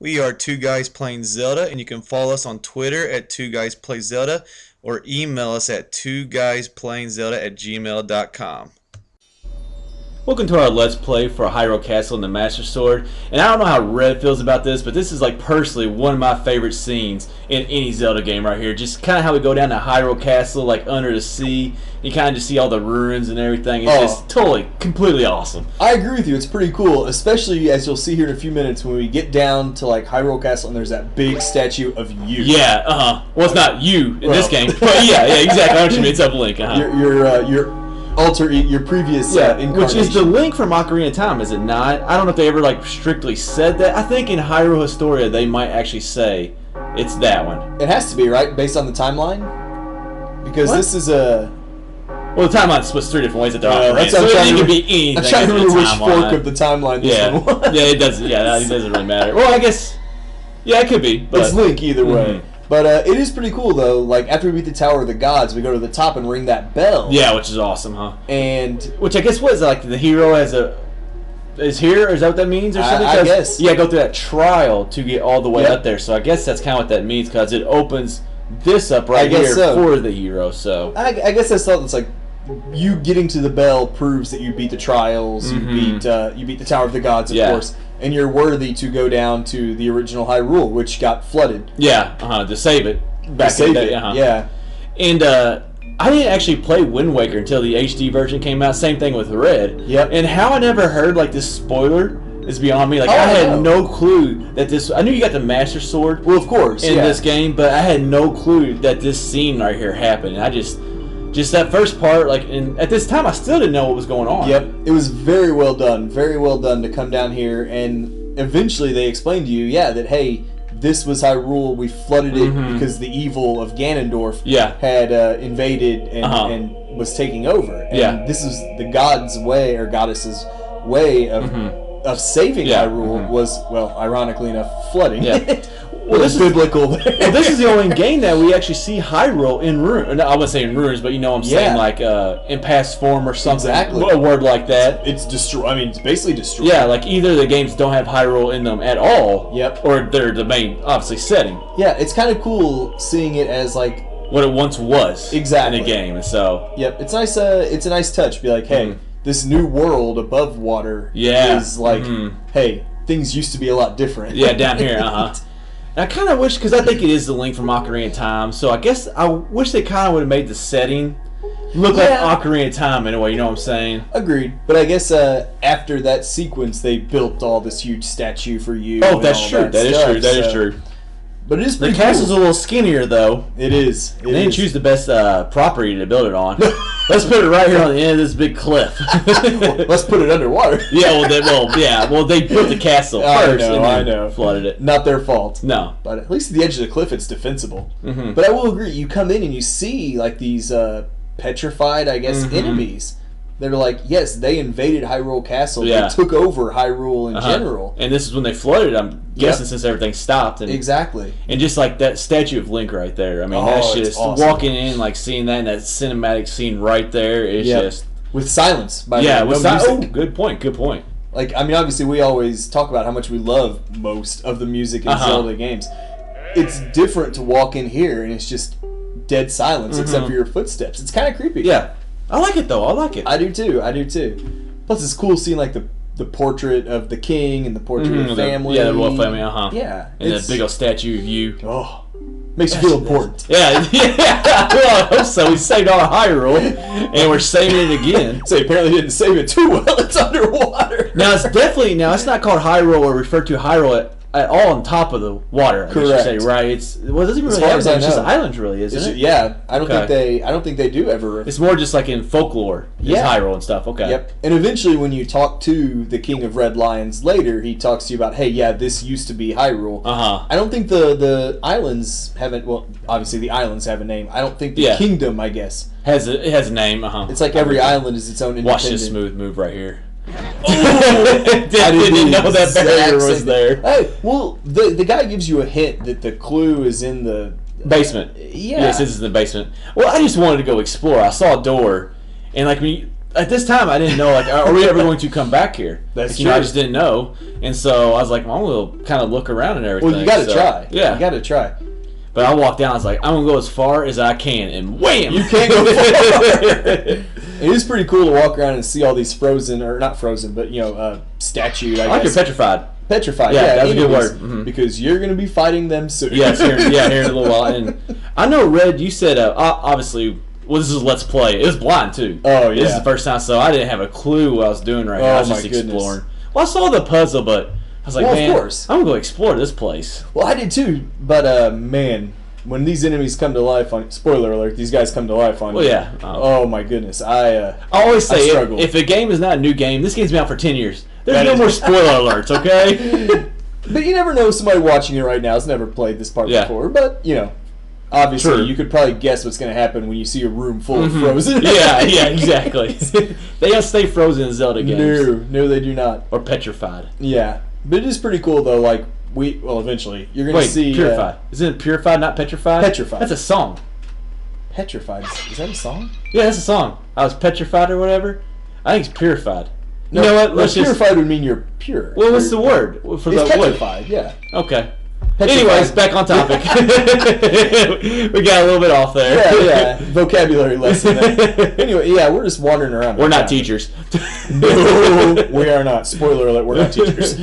We are Two Guys Playing Zelda, and you can follow us on Twitter at Two Guys Play Zelda or email us at twoguysPlayingZelda@gmail.com. Welcome to our Let's Play for Hyrule Castle and the Master Sword. And I don't know how Red feels about this, but this is like personally one of my favorite scenes in any Zelda game right here. Just kind of how we go down to Hyrule Castle, like under the sea. You kind of just see all the ruins and everything. It's just totally, completely awesome. I agree with you. It's pretty cool, especially as you'll see here in a few minutes when we get down to like Hyrule Castle and there's that big statue of you. Yeah, Well, it's not you in this game, but yeah, exactly. I know what you mean. It's up Link. Your previous incarnation. Which is the Link from Ocarina of Time, is it not? I don't know if they ever like strictly said that. I think in Hyrule Historia they might actually say it's that one. It has to be, right, based on the timeline, because this is a. Well, the timeline's split three different ways that they're operating. So it can be anything. I'm trying to remember which fork of the timeline this one was. Yeah, it doesn't. Yeah, it doesn't really matter. Well, I guess. Yeah, it could be. But it's Link either way. But it is pretty cool though. Like after we beat the Tower of the Gods, we go to the top and ring that bell. Yeah, which is awesome, huh? And which I guess was like the hero is here, or is that what that means, or something? I guess. Yeah, go through that trial to get all the way up there. So I guess that's kind of what that means, because it opens this up right here for the hero. So I guess that's thought it's like. You getting to the bell proves that you beat the trials. You beat the Tower of the Gods, of course, and you're worthy to go down to the original Hyrule, which got flooded. Yeah, to save it back in the day. Yeah, and I didn't actually play Wind Waker until the HD version came out. Same thing with Red. Yep. And how I never heard like this spoiler is beyond me. Like I had no clue that this. I knew you got the Master Sword. Well, of course, in this game, but I had no clue that this scene right here happened. And I just that first part, like, and at this time, I still didn't know what was going on. Yep, it was very well done to come down here, and eventually they explained to you, that hey, this was Hyrule. We flooded it because the evil of Ganondorf had invaded and was taking over. And this is the god's way or goddess's way of saving Hyrule was, well, ironically enough, flooding. Yeah. Well, this is biblical. Well, this is the only game that we actually see Hyrule in ruins. I wouldn't say in ruins, but you know what I'm saying, like in past form or something. Exactly. A word like that. It's destroyed. I mean, it's basically destroyed. Yeah, like either the games don't have Hyrule in them at all. Yep. Or they're the main, obviously, setting. Yeah, it's kind of cool seeing it as like what it once was. Exactly. In a game, and so. Yep, it's nice. It's a nice touch. Be like, hey, this new world above water is like, hey, things used to be a lot different. Yeah, down here. And I kind of wish, because I think it is the Link from Ocarina of Time, so I guess I wish they kind of would have made the setting look like Ocarina of Time in a way, you know what I'm saying? Agreed. But I guess after that sequence, they built all this huge statue for you. Oh, that's true. That is true. But it is pretty The castle's a little skinnier, though. It is. They didn't choose the best property to build it on. Let's put it right here on the end of this big cliff. Well, let's put it underwater. Yeah, they built the castle first and then flooded it. Not their fault. No. But at least at the edge of the cliff, it's defensible. But I will agree, you come in and you see like these petrified, I guess, enemies. They're like, yes, they invaded Hyrule Castle. They took over Hyrule in general. And this is when they flooded, I'm guessing, since everything stopped. And, exactly. And just like that statue of Link right there. I mean, that's just awesome. Walking in, like seeing that and that cinematic scene right there is just... With silence, by the way. With silence. Oh, good point. Like, I mean, obviously, we always talk about how much we love most of the music in Zelda games. It's different to walk in here and it's just dead silence except for your footsteps. It's kind of creepy. Yeah. I like it though. I like it. I do too. Plus, it's cool seeing like the portrait of the king and the portrait of the family. The royal family. Yeah. And that big old statue of you. Oh, makes you feel important. Yeah. Well, I hope so. We saved all of Hyrule, and we're saving it again. So apparently didn't save it too well. It's underwater. Now it's not called Hyrule or referred to Hyrule at all on top of the water. Correct. Say, right? It doesn't even really have that. It's just islands, really, isn't it? Yeah, I don't think they do ever. It's more just like in folklore. Hyrule and stuff. Okay. Yep. And eventually, when you talk to the King of Red Lions later, he talks to you about, hey, this used to be Hyrule. I don't think the islands haven't. Well, obviously the islands have a name. I don't think the kingdom, I guess, has a name. It's like every island is its own independent. Watch this smooth move right here. I didn't know that barrier was there. Hey, well, the guy gives you a hint that the clue is in the basement. Yes, this is in the basement. Well, I just wanted to go explore. I saw a door, and like at this time, I didn't know, like, are we ever going to come back here? That's true. true. I just didn't know. And so I was like, well, I'm going to kind of look around and everything. Well, you got to try. Yeah. You got to try. But I walked down, I was like, I'm going to go as far as I can. And wham! You can't go far. It is pretty cool to walk around and see all these frozen, or not frozen, but, statued, I like guess. you're petrified. Petrified, yeah, that's a good enemies, word. Mm-hmm. Because you're going to be fighting them soon. Yes, here in a little while. And I know, Red, you said, obviously, well, this is Let's Play. It was blind, too. Oh, yeah. This is the first time, so I didn't have a clue what I was doing right now. I was just exploring. Well, I saw the puzzle, but I was like, man, of course. I'm going to go explore this place. Well, I did, too. But, man, when these enemies come to life on... Spoiler alert, these guys come to life on... Well, yeah. Oh, my goodness. I always say, if a game is not a new game, this game's been out for 10 years. There's no more spoiler alerts, okay? But you never know, somebody watching it right now has never played this part before. But, obviously, True. you could probably guess what's going to happen when you see a room full of frozen. yeah, exactly. They don't stay frozen in Zelda games. No, they do not. Or petrified. Yeah. But it is pretty cool, though. Like, eventually, you're going to see... purified. Isn't it purified, not petrified? Petrified. That's a song. Petrified. Is that a song? Yeah, that's a song. I was petrified or whatever. I think it's purified. No, you know what? Let's purified would mean you're pure. Well, what's the word for it's that wood? petrified, yeah. Okay. Petrified. Anyways, back on topic. We got a little bit off there. Yeah. Vocabulary lesson there. Anyway, yeah, we're just wandering around. We're not teachers. No, we are not. Spoiler alert, we're not teachers.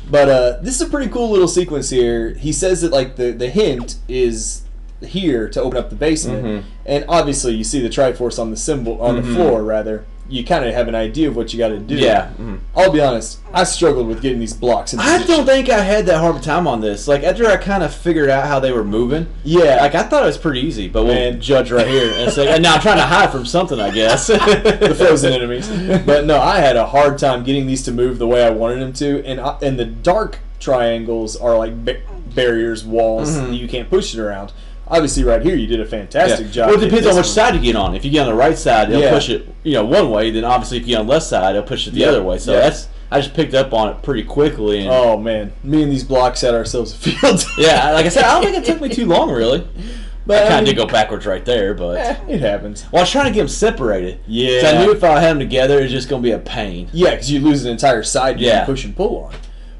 But this is a pretty cool little sequence here. He says that, like, the hint is here to open up the basement. And obviously you see the Triforce on the symbol, on the floor, rather. You kind of have an idea of what you got to do. Yeah. I'll be honest, I struggled with getting these blocks in position. I don't think I had that hard of a time on this. Like, after I kind of figured out how they were moving, like, I thought it was pretty easy, but we'll judge right here. And say, now I'm trying to hide from something, I guess. The frozen enemies. But no, I had a hard time getting these to move the way I wanted them to, and the dark triangles are like barriers, walls, that you can't push it around. Obviously, right here, you did a fantastic job. Well, it depends on which side you get on. If you get on the right side, it'll push it, one way. Then obviously, if you get on the left side, it'll push it the other way. So I just picked up on it pretty quickly. And oh man, me and these blocks had ourselves a field. Yeah, like I said, I don't think it took me too long, really. But I kind of did go backwards right there, but it happens. Well, I was trying to get them separated. Yeah, 'cause I knew if I had them together, it was just going to be a pain. Yeah, because you lose an entire side you push and pull on.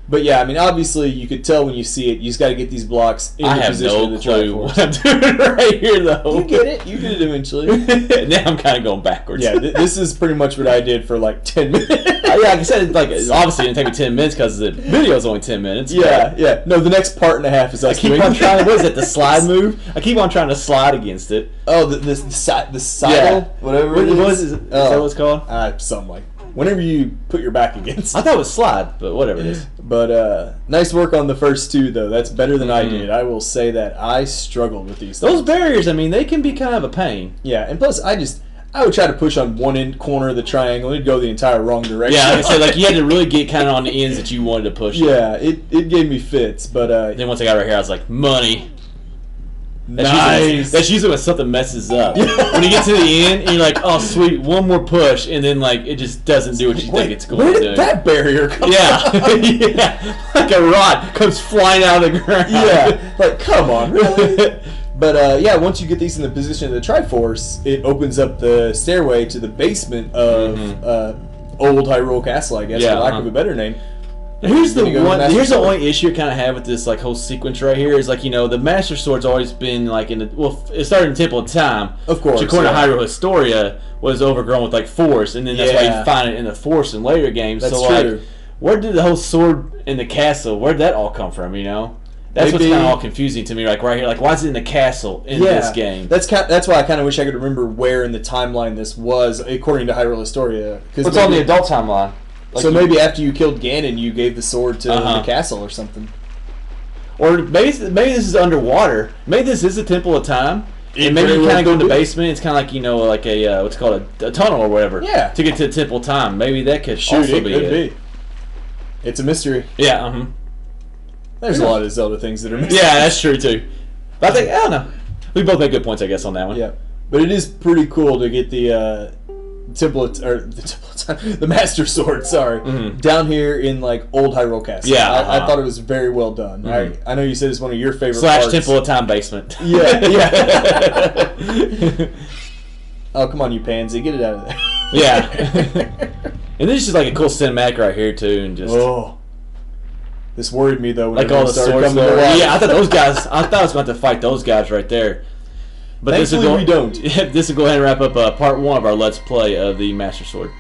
But yeah, I mean, obviously, you could tell when you see it. You just got to get these blocks in the position of the Triforce. I have no clue what I'm doing right here, though. You get it. You get it eventually. Now I'm kind of going backwards. Yeah, this is pretty much what I did for like 10 minutes. Like I said, obviously it didn't take me 10 minutes because the video is only 10 minutes. Yeah. No, the next part and a half is I keep on trying. What is it? The slide move? I keep on trying to slide against it. Oh, the sidle, whatever. What is it? Is that what it's called? Something like. Whenever you put your back against. I thought it was slide, but whatever it is. But nice work on the first two, though. That's better than I did. I will say that I struggled with these things. Those barriers, I mean, they can be kind of a pain. Yeah, and plus, I would try to push on one end corner of the triangle. It'd go the entire wrong direction. Yeah, like I said, like you had to really get kind of on the ends that you wanted to push. Yeah, it gave me fits, but then once I got right here, I was like, money. Nice. That's usually when something messes up. When you get to the end, and you're like, oh, sweet, one more push, and then, like, it just doesn't do what you think it's going to do. Where did that barrier come from? Yeah. Like a rod comes flying out of the ground. Yeah. Like, come on, really? But, once you get these in the position of the Triforce, it opens up the stairway to the basement of old Hyrule Castle, I guess, for lack of a better name. Here's the only issue I kind of have with this like whole sequence right here is like the Master Sword's always been like it started in Temple of Time, of course, which according to Hyrule Historia was overgrown with like force, and then that's why you find it in the force in later games. That's so true. Like, where did the whole sword in the castle? Where did that all come from? That's what's kind of all confusing to me. Like right here, like why is it in the castle in this game? That's why I kind of wish I could remember where in the timeline this was according to Hyrule Historia. It's on the adult timeline. Like so maybe after you killed Ganon, you gave the sword to the castle or something. Or maybe this is underwater. Maybe this is a Temple of Time. And maybe you kind of go in the basement. It's kind of like like a what's called a tunnel or whatever. Yeah. To get to the Temple of Time. Maybe that could also be it. It's a mystery. Yeah. There's a lot of Zelda things that are mysteries. Yeah, that's true too. But I don't know. We both made good points, I guess, on that one. Yeah. But it is pretty cool to get the the Master Sword, down here in like old Hyrule Castle. Yeah, I thought it was very well done. I know you said it's one of your favorite / parts. Temple of Time basement. Yeah. Oh come on, you pansy, get it out of there. Yeah. And this is just like a cool cinematic right here too, and just this worried me though. When like all the swords. Yeah, I thought those guys. I thought I was about to fight those guys right there. But thankfully, we don't. This will go ahead and wrap up part 1 of our Let's Play of the Master Sword.